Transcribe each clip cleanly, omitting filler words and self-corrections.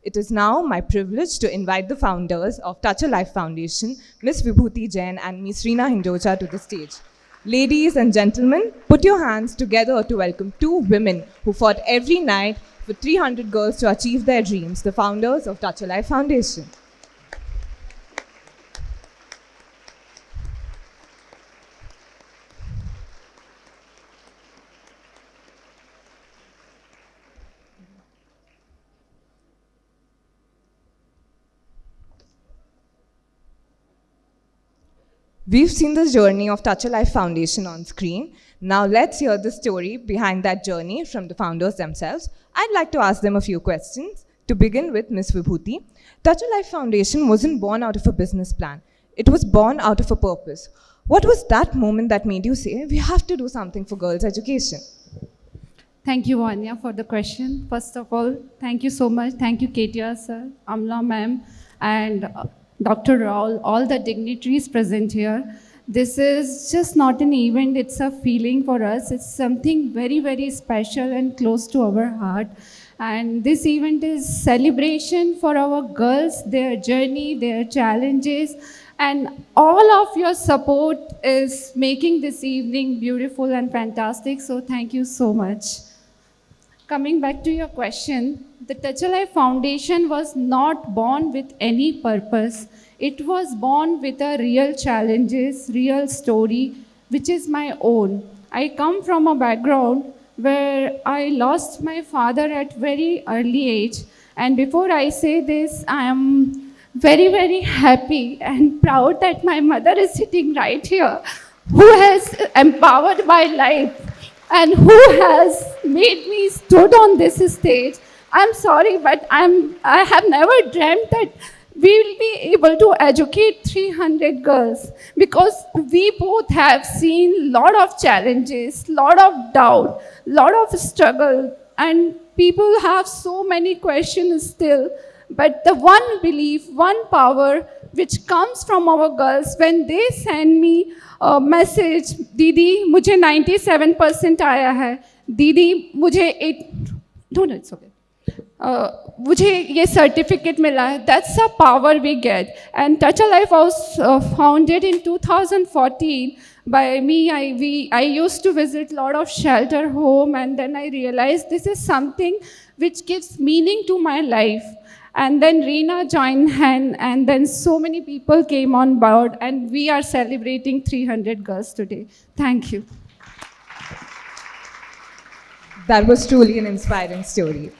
It is now my privilege to invite the founders of Touch a Life Foundation, Ms. Vibhuti Jain and Ms. Rina Hindocha, to the stage. Ladies and gentlemen, put your hands together to welcome two women who fought every night for 300 girls to achieve their dreams, the founders of Touch a Life Foundation. We've seen the journey of Touch a Life Foundation on screen. Now let's hear the story behind that journey from the founders themselves. I'd like to ask them a few questions. To begin with, Ms. Vibhuti, Touch a Life Foundation wasn't born out of a business plan. It was born out of a purpose. What was that moment that made you say, we have to do something for girls' education? Thank you, Vanya, for the question. First of all, thank you so much. Thank you, KTR sir, Amla ma'am, and Dr. Raul, all the dignitaries present here. This is just not an event, it's a feeling for us. It's something very, very special and close to our heart. And this event is celebration for our girls, their journey, their challenges, and all of your support is making this evening beautiful and fantastic. So thank you so much. Coming back to your question, the Touch a Life Foundation was not born with any purpose. It was born with a real challenges, real story, which is my own. I come from a background where I lost my father at very early age. And before I say this, I am very, very happy and proud that my mother is sitting right here, who has empowered my life and who has made me stood on this stage. I'm sorry, but I have never dreamt that we will be able to educate 300 girls, because we both have seen lot of challenges, lot of doubt, lot of struggle, and people have so many questions still. But the one belief, one power which comes from our girls when they send me a message, Didi, मुझे 97% आया है, Didi, मुझे 8, no, it's okay. मुझे ये certificate मिला है. That's the power we get. And Touch a Life was founded in 2014 by me. I used to visit a lot of shelter home, and then I realized this is something which gives meaning to my life. And then Rina joined hand, and then so many people came on board, and we are celebrating 300 girls today. Thank you. That was truly an inspiring story.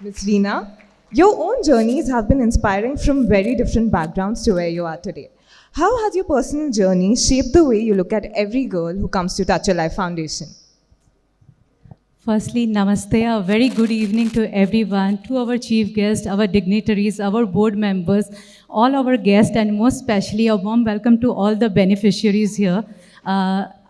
Ms. Rina, your own journeys have been inspiring from very different backgrounds to where you are today. How has your personal journey shaped the way you look at every girl who comes to Touch a Life Foundation? Firstly, namaste, a very good evening to everyone, to our chief guests, our dignitaries, our board members, all our guests, and most especially a warm welcome to all the beneficiaries here.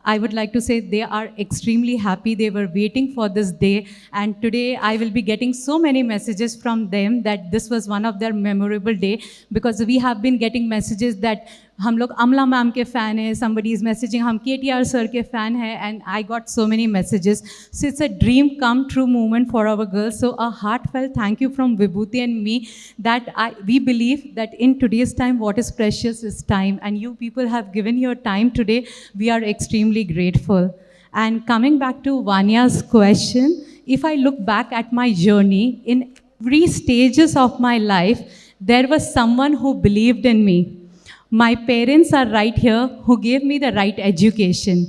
I would like to say they are extremely happy. They were waiting for this day, and today I will be getting so many messages from them that this was one of their memorable day, because we have been getting messages that हम लोग अमला ma'am के fan हैं, somebody is messaging हम KTR sir के fan हैं, and I got so many messages. So it's a dream come true moment for our girls. So a heartfelt thank you from Vibhuti and me, that we believe that in today's time what is precious is time, and you people have given your time today. We are extremely grateful. And coming back to Vanya's question, if I look back at my journey, in every stages of my life, there was someone who believed in me. My parents are right here who gave me the right education.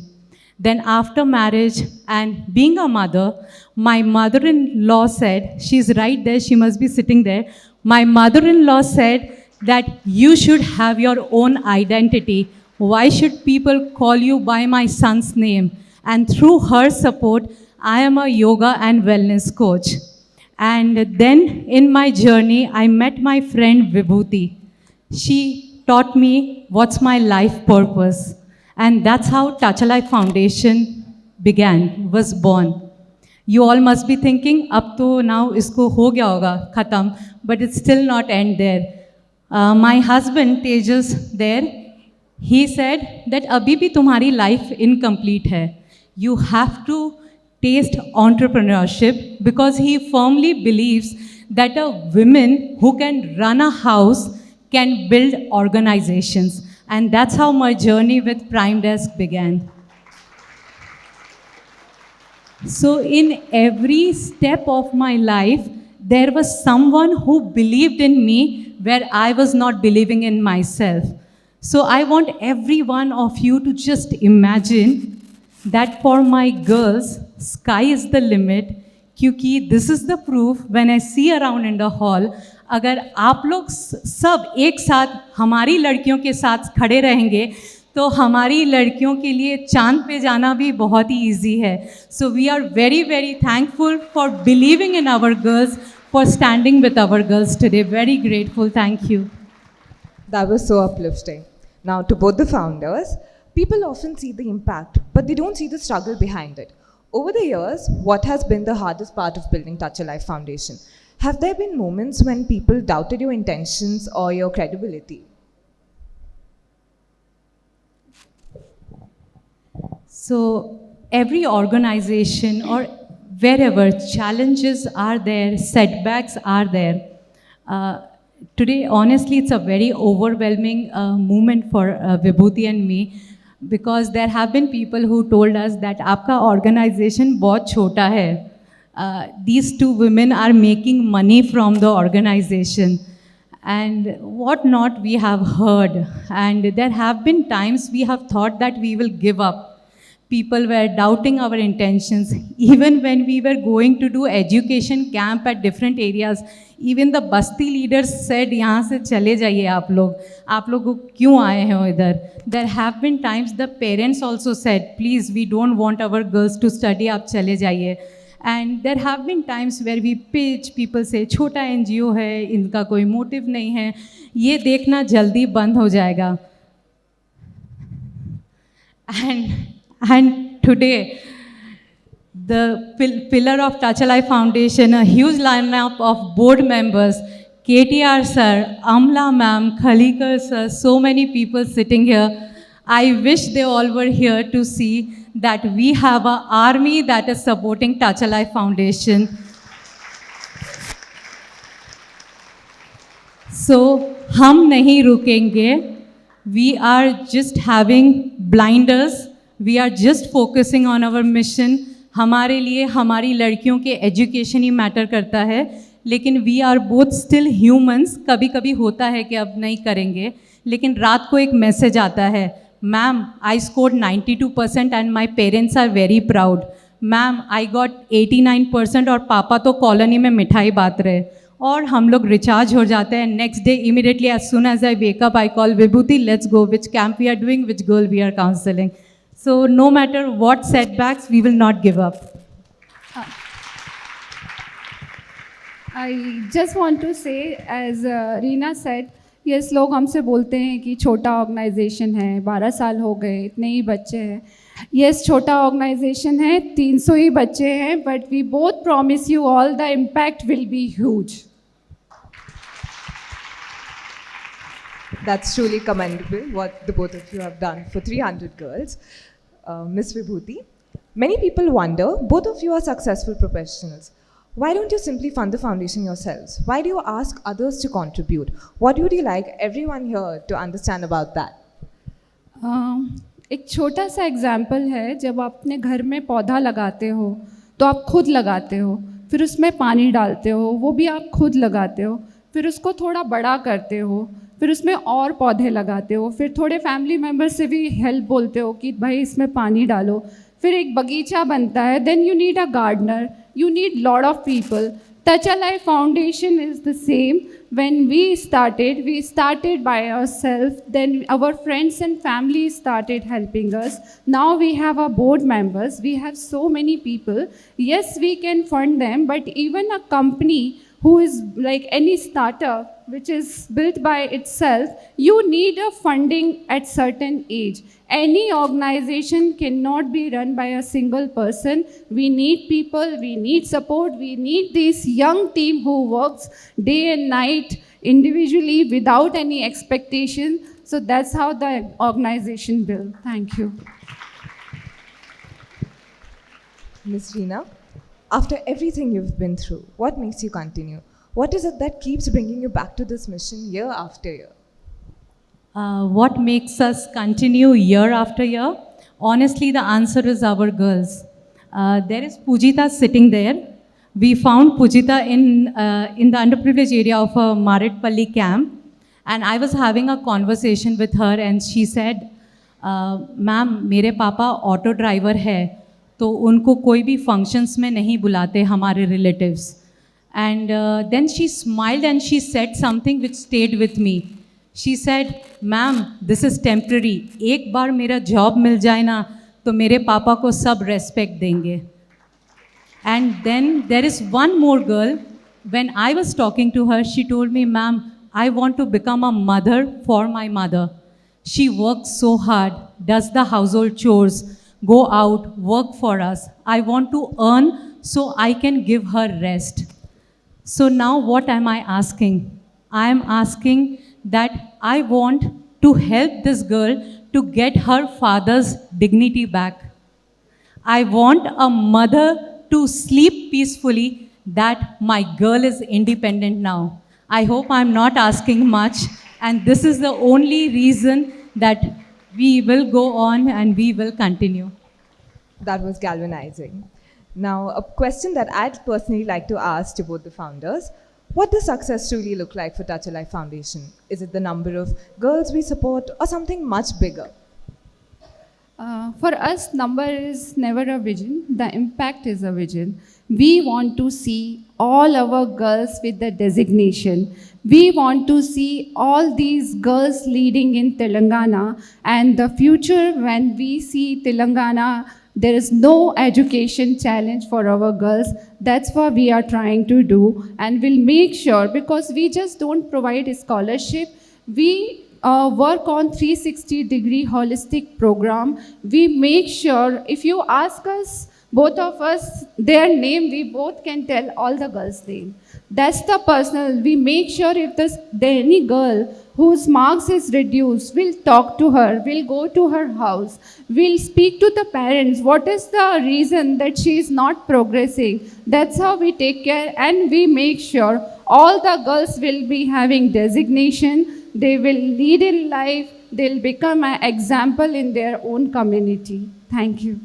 Then after marriage and being a mother, my mother-in-law said, she's right there, she must be sitting there. My mother-in-law said that you should have your own identity. Why should people call you by my son's name? And through her support, I am a yoga and wellness coach. And then in my journey, I met my friend Vibhuti. She taught me what's my life purpose. And that's how Touch a Life Foundation began, was born. You all must be thinking, up to now isko ho gaya hoga, khatam, but it's still not end there. My husband, Tejas, there, he said that abhi bhi tumhari life incomplete hai. You have to taste entrepreneurship, because he firmly believes that a woman who can run a house can build organizations. And that's how my journey with Prime Desk began. So, in every step of my life, there was someone who believed in me where I was not believing in myself. So, I want every one of you to just imagine that for my girls, sky is the limit. क्योंकि this is the proof when I see around in the hall, अगर आप लोग सब एक साथ हमारी लड़कियों के साथ खड़े रहेंगे तो हमारी लड़कियों के लिए चांद पे जाना भी बहुत ही ईजी है. So we are very very thankful for believing in our girls, for standing with our girls today. Very grateful. Thank you. That was so uplifting. Now, to both the founders, people often see the impact, but they don't see the struggle behind it. Over the years, what has been the hardest part of building Touch a Life Foundation? Have there been moments when people doubted your intentions or your credibility? So every organization or wherever challenges are there, setbacks are there. Today, honestly, it's a very overwhelming moment for Vibhuti and me, because there have been people who told us that आपका organization बहुत छोटा है. These two women are making money from the organization. And what not we have heard. And there have been times we have thought that we will give up. People were doubting our intentions. Even when we were going to do education camp at different areas, even the Basti leaders said, यहाँ से चले जाइए आप लोग क्यों आए हो इधर. There have been times the parents also said, please, we don't want our girls to study, आप चले जाइए. And there have been times where we pitch, people say, छोटा NGO है, इनका कोई motive नहीं है, ये देखना जल्दी बंद हो जाएगा. And today, the pillar of Touch a Life Foundation, a huge lineup of board members, KTR sir, Amla ma'am, Khalikar sir, so many people sitting here. I wish they all were here to see that we have an army that is supporting Touch a Life Foundation. So, हम नहीं रुकेंगे. We are just having blinders. We are just focusing on our mission. हमारे लिए हमारी लड़कियों के education ही matter करता है, लेकिन we are both still humans. कभी कभी होता है कि अब नहीं करेंगे, लेकिन रात को एक मैसेज आता है, ma'am I scored 92% and my parents are very proud. Ma'am I got 89% और पापा तो कॉलोनी में मिठाई बांट रहे. और हम लोग रिचार्ज हो जाते हैं. Next day immediately as soon as I wake up I call Vibhuti, let's go, which camp we are doing, which girl we are counselling. So no matter what setbacks, we will not give up. I just want to say, as Reena said, yes, लोग हमसे बोलते हैं कि छोटा organisation है, 12 साल हो गए, इतने ही बच्चे हैं. Yes, छोटा ऑर्गेनाइजेशन है, 300 ही बच्चे हैं, but we both promise you all the impact will be huge. That's truly commendable what the both of you have done for 300 girls. Miss Vibhuti, many people wonder, both of you are successful professionals. Why don't you simply fund the foundation yourselves? Why do you ask others to contribute? What would you like everyone here to understand about that? एक छोटा सा example है, जब आप अपने घर में पौधा लगाते हो तो आप खुद लगाते हो, फिर उसमें पानी डालते हो, वो भी आप खुद लगाते हो, फिर उसको थोड़ा बड़ा करते हो, फिर उसमें और पौधे लगाते हो, फिर थोड़े फैमिली मेम्बर से भी हेल्प बोलते हो कि भाई इसमें पानी डालो, फिर एक बगीचा बनता है. Then you need a gardener, you need lot of people. Touch a Life Foundation is the same. When we started by ourselves, then our friends and family started helping us. Now we have our board members, we have so many people. Yes, we can fund them, but even a company who is like any startup which is built by itself, you need a funding at certain age. Any organization cannot be run by a single person. We need people, we need support, we need this young team who works day and night individually without any expectation. So that's how the organization built. Thank you. Ms. Rina, after everything you've been through, what makes you continue? What is it that keeps bringing you back to this mission year after year? What makes us continue year after year? Honestly, the answer is our girls. There is Pujita sitting there. We found Pujita in the underprivileged area of a Maritpalli camp. And I was having a conversation with her and she said, ma'am मेरे पापा auto driver है तो उनको कोई भी functions में नहीं बुलाते हमारे relatives and then she smiled and she said something which stayed with me she said ma'am this is temporary एक बार मेरा जॉब मिल जाए ना तो मेरे पापा को सब रेस्पेक्ट देंगे and then there is one more girl when I was talking to her, she told me, ma'am, I want to become a mother for my mother. She works so hard, does the household chores, go out, work for us. I want to earn so I can give her rest. So now what am I asking? I am asking that I want to help this girl to get her father's dignity back. I want a mother to sleep peacefully that my girl is independent now. I hope I'm not asking much, and this is the only reason that we will go on and we will continue. That was galvanizing. Now, a question that I'd personally like to ask to both the founders. What does success truly look like for Touch a Life Foundation? Is it the number of girls we support or something much bigger? For us, number is never a vision. The impact is a vision. We want to see all our girls with the designation. We want to see all these girls leading in Telangana, and the future when we see Telangana, there is no education challenge for our girls. That's what we are trying to do, and we'll make sure, because we just don't provide a scholarship. We work on 360-degree holistic program. We make sure, if you ask us, both of us, their name, we both can tell all the girls' name. That's the personal. We make sure if there's any girl whose marks is reduced, we'll talk to her, we'll go to her house, we'll speak to the parents. What is the reason that she is not progressing? That's how we take care, and we make sure all the girls will be having designation. They will lead in life. They'll become an example in their own community. Thank you.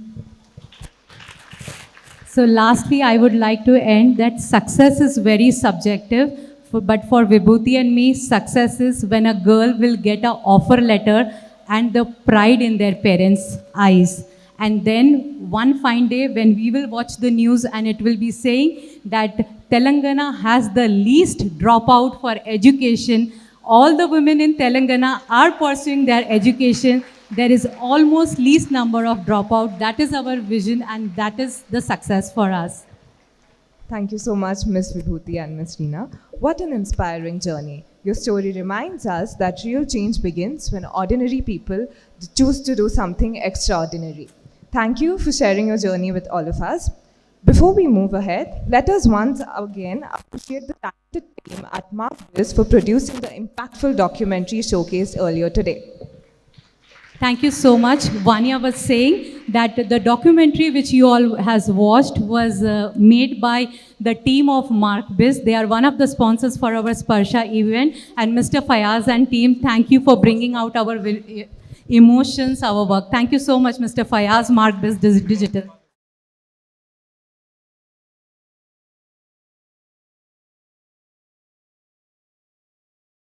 So lastly, I would like to end that success is very subjective, but for Vibhuti and me, success is when a girl will get an offer letter and the pride in their parents' eyes. And then one fine day when we will watch the news and it will be saying that Telangana has the least dropout for education. All the women in Telangana are pursuing their education. There is almost least number of dropout. That is our vision and that is the success for us. Thank you so much, Ms. Vibhuti and Ms. Rina. What an inspiring journey. Your story reminds us that real change begins when ordinary people choose to do something extraordinary. Thank you for sharing your journey with all of us. Before we move ahead, let us once again appreciate the talented team at Markbiz for producing the impactful documentary showcased earlier today. Thank you so much. Vanya was saying that the documentary which you all has watched was made by the team of Markbiz. They are one of the sponsors for our Sparsha event. And Mr. Fayaz and team, thank you for bringing out our emotions, our work. Thank you so much, Mr. Fayaz, Markbiz Digital.